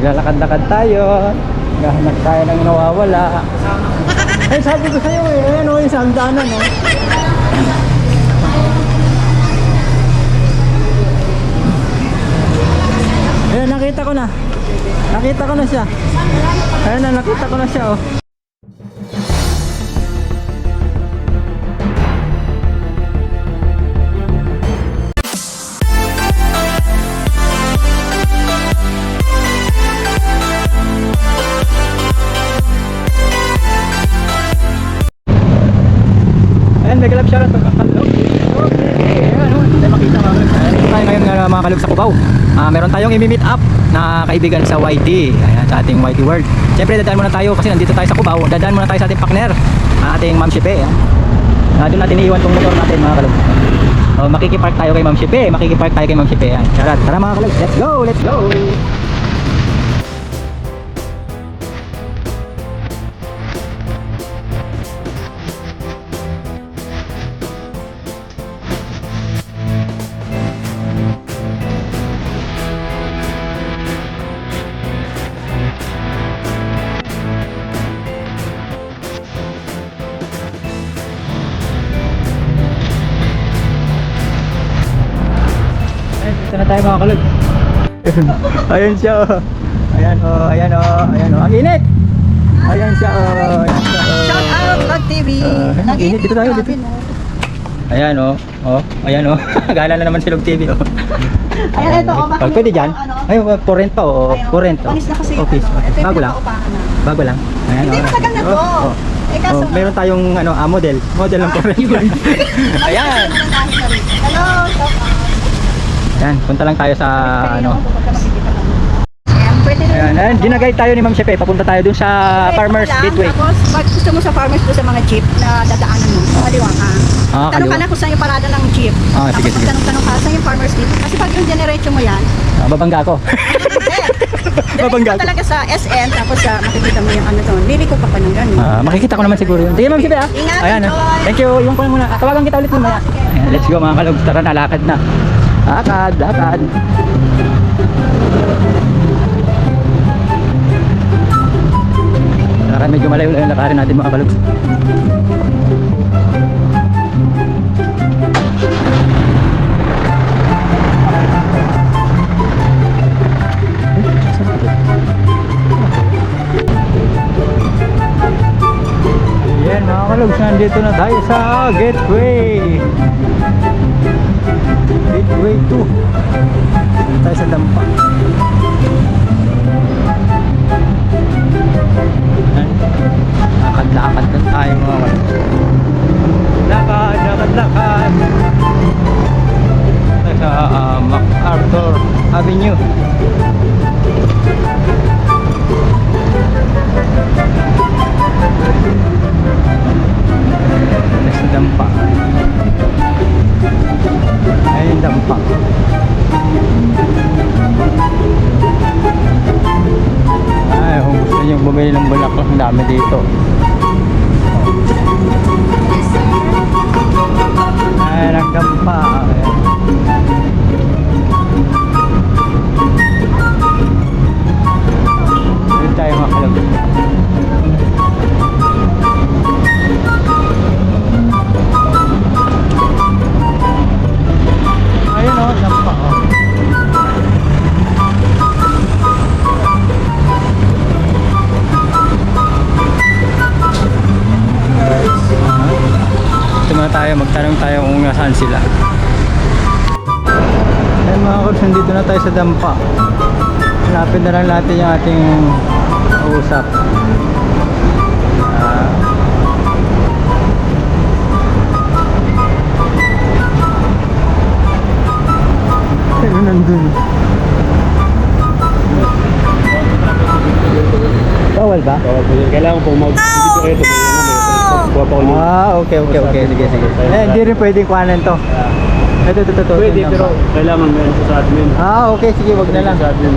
Naglalakad-lakad tayo. Naghahanap tayo ng nawawala. Eh, sabi ko sa'yo eh. Ayan o, yung samdanan o. Ayan, nakita ko na. Nakita ko na siya. Ayan na, nakita ko na siya oh. Nag-love shoutout sa mga kalog. Ano? Tayo makita mga kalog. Tayo ngayon mga kalog sa Cubao. Meron tayong i-meet up na kaibigan sa YT. Ayan, sa ating YT World. Siyempre dadaan muna tayo kasi nandito tayo sa Cubao. Dadaan muna tayo sa ating partner, ating Ma'am Shepe. Doon natin iiwan tong motor natin mga kalog. Makikipark tayo kay Ma'am Shepe. Makikipark tayo kay Ma'am Shepe. Tara mga kalog. Let's go! Let's go! Ito na tayo mga kalog. Ayan siya oh. Ayan oh, ayan oh, ayan oh. Ang init! Ayan siya oh. Shout out Vlog TV. Ang init, dito tayo dito. Ayan oh. Oh, ayan oh. Gala na naman si Log TV oh. Ayan ito oh. Pag pwede dyan. Ayun, current pa oh. Current oh. Panis na kasi Office. Bago lang. Bago lang. Ayan hindi oh. matagal na to. Eh kaso meron tayong model ng current. Ayan. Hello, shout out. Yan, punta lang tayo sa Pwede ayan, ayan, ginagay tayo ni Ma'am Shepe. Papunta tayo dun sa Farmers Gateway. Tapos pag gusto mo sa farmers doon sa mga jeep na dadaanan mo, kaliwa ka. Tanong ka kaliwa. na kung saan yung parada ng jeep. Sige, sige. Tanong ka saan yung farmers dito. Kasi pag yung generation mo yan, Babangga ako. Babangga diretso ako. talaga sa SM, tapos makikita mo yung ano doon. Liliko pa ng gano'n. Makikita ko naman siguro yun. Sige Ma'am Shepe ah. Ingat, Ayan, enjoy. thank you. Yung ko lang muna. Tawagan kita ulit mamaya. Ayan, let's go mga kalog. Tara na, lakad na. Lakad, lakad. Lakad, medyo malayo lang yung lakarin natin mga kalog. Ayan mga kalog, nandito na tayo sa Gateway. Gateway 2. Tayo sa Dampa. Lakad-lakad na tayo mga kalog. Lakad, lakad, lakad. Tayo sa MacArthur Avenue. Sa Dampa. Ayun Dampa. Ay, kung gusto nyo bumili ng bulaklak, ang dami dito. Ay, nagdampa. Doon tayo mga kalog. Ayun o, dampa o. magtanong tayo kung nasaan sila. Ayan mga kabs, nandito na tayo sa Dampa. Hanapin na lang natin yung ating usap. Ano nandun? Bawal ba? Bawal po yun. Kailangan po mag-dito Okay. Sige. Hindi rin pwedeng kuhanan to. Ito. Pwede, pero kailangan meron sa admin. Okay. Sige, wag na lang. Sa admin.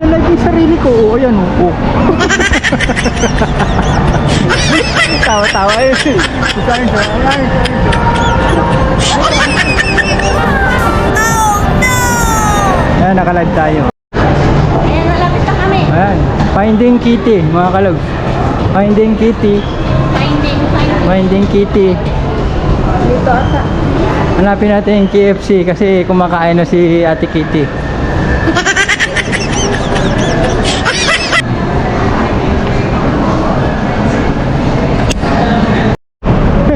Like yung sarili ko. Ayan. Tawa. Ayan. nakalive tayo. Ayan, malapit na kami. Ayan, Finding Kitty, mga kalog. Finding Kitty. Finding Kitty. Dito ata. Hanapin natin yung KFC kasi kumakain na si Ate Kitty.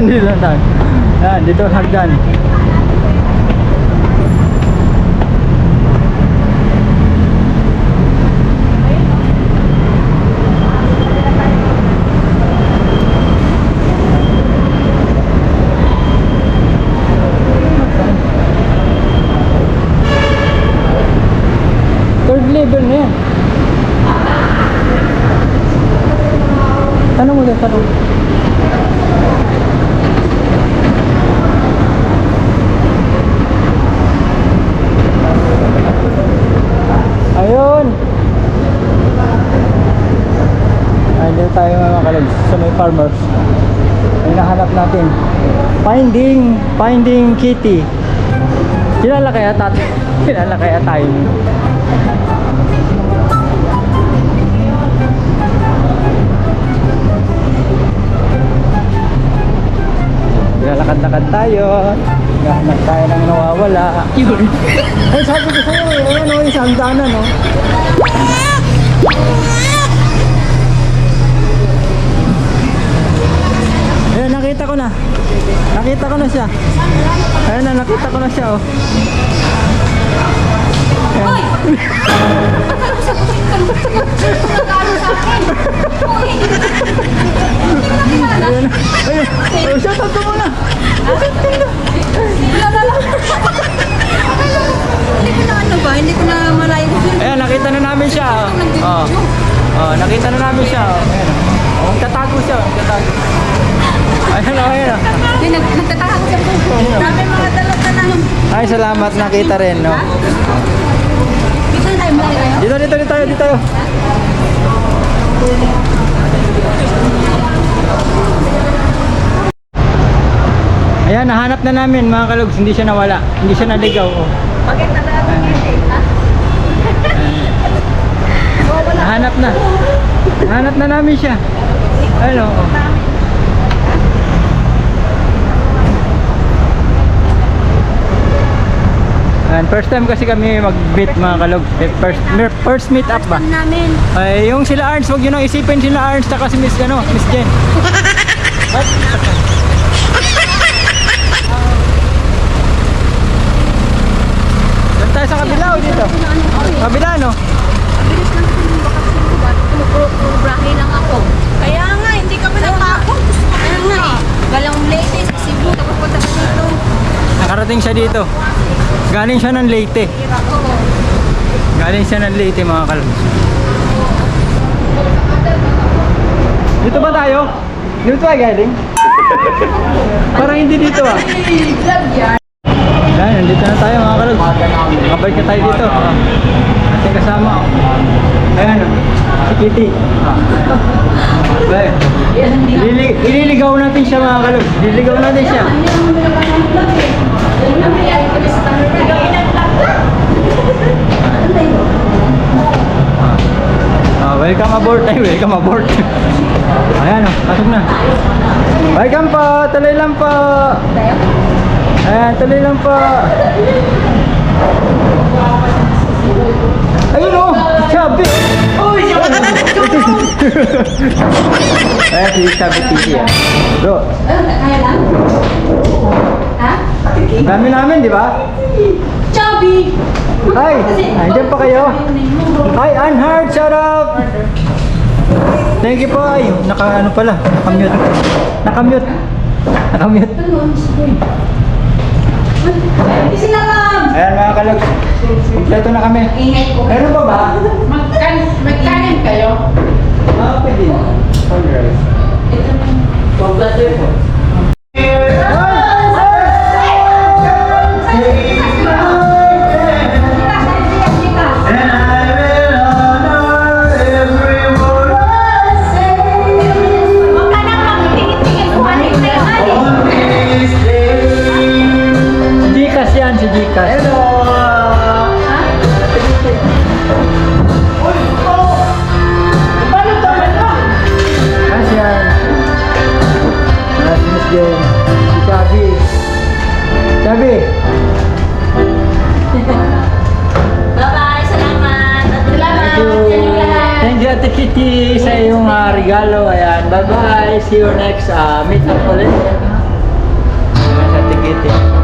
Dito na tayo. Ayan, dito hagdan. Third level na yan. Tanong ulit, tanong. Ayun. Ay, dito tayo mga kalog sa may farmers. Ay, nahanap natin. Finding Kitty. Kilala kaya tatay? Kilala kaya tayo? Lalakad-lakad tayo. Gahanap tayo ng nawawala. Yun. Ay, sabi ko sa'yo, ano, isang daanan, no? Ayan, nakita ko na. Nakita ko na siya. Ayan na, nakita ko na siya, oh. Hoy! Nagkano sa akin? Hoy! Ayan, ayun. Oh, shout out mo na. Hindi ko na ano ba? Hindi ko na malayo ko yun. Ayan, nakita na namin siya, oh. Oh, nakita na namin siya, oh. Ayan, oh. Oh, tatago siya, oh. Tatago. Ayan, oh, ayan, oh. Hindi, nagtataka ko sa puso. Sabi mga dalot na lang. Ay, salamat, nakita rin, no? Dito na tayo, malayo kayo? Dito tayo, dito tayo. Ayan, nahanap na namin mga kalugs, hindi siya nawala, hindi siya naligaw. Oh. Bakit na lang? Nahanap na. Nahanap na namin siya. Ayun, oh. And first time kasi kami mag-meet mga kalog. First meet up ba? Namin. Ay, yung sila Arns, wag yun ang isipin sila Arns tsaka si Miss Jen. What? Doon tayo sa kabila o dito? Kabila, no? Bilis lang ito yung bakasyon ko ba? Tumubrahe lang ako. Kaya nga, hindi kami natakot. Kaya nga eh. Galang Leyte sa Cebu, tapos punta ka dito. Nakarating siya dito. Galing siya ng Leyte. Oo. Galing siya ng Leyte mga kalog. Dito ba tayo? Dito tayo galing? Parang hindi dito ah. Vlog yan. Ayan, nandito na tayo mga kalog. Makabalik na tayo dito. Ating kasama. Ayan, si Kitty. Ililigaw natin siya mga kalog. Ililigaw natin siya. Welcome aboard. Ay, welcome aboard. Ayan, pasok na. Welcome po. Tuloy lang po. Ayan, tuloy lang po. Ayun o, Chubby. Uy, ayan, si Chubby TV yan. Bro, Kaya lang? Ha? ang dami namin, di ba? Chubby! Hi, andyan pa kayo. Hi, Unheard, shout out. Thank you po. Ay, ano pala, nakamute. Nakamute. Nakamute. Isinangam! Ayan mga kalog, kompleto na kami. Ingay ko. Meron pa ba? Magkanin kayo? Pwede. Alright. Kompleto po. Si Gcash yan, si Gcash. Hello! Jen. Si Chabi. Chabi! Bye-bye, salamat. Thank you. Thank you, Ate Kitty, sa iyong regalo. Ayan, bye-bye. See you next meet up ulit. Ayan, Ate Kitty.